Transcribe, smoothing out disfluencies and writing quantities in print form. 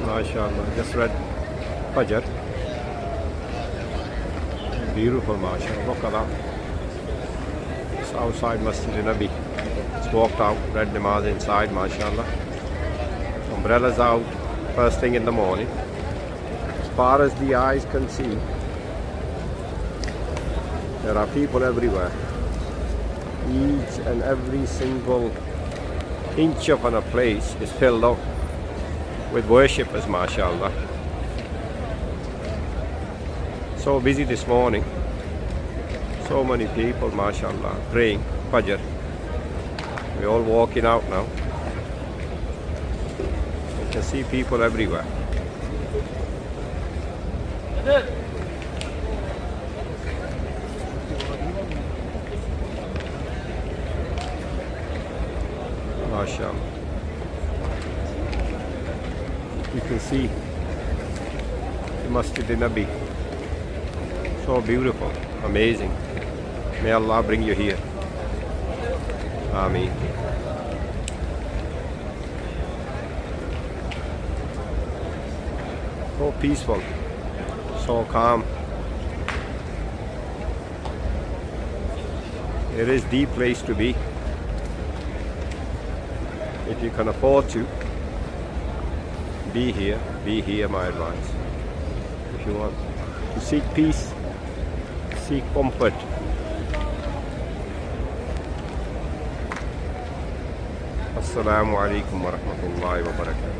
MashaAllah. Just read Fajr. Beautiful, MashaAllah. Look at that. It's outside Masjid Nabi. It's walked out, read namaz inside, MashaAllah. Umbrellas out first thing in the morning. As far as the eyes can see, there are people everywhere. Each and every single inch of a place is filled up with worshippers, MashaAllah. So busy this morning. So many people, MashaAllah, praying Fajr. We're all walking out now. You can see people everywhere. MashaAllah. You can see the Masjid Nabi. So beautiful, amazing. May Allah bring you here. Ameen. So peaceful, so calm. It is the place to be. If you can afford to, be here, my advice. If you want to seek peace, seek comfort. Assalamu alaikum wa rahmatullahi wa barakatuh.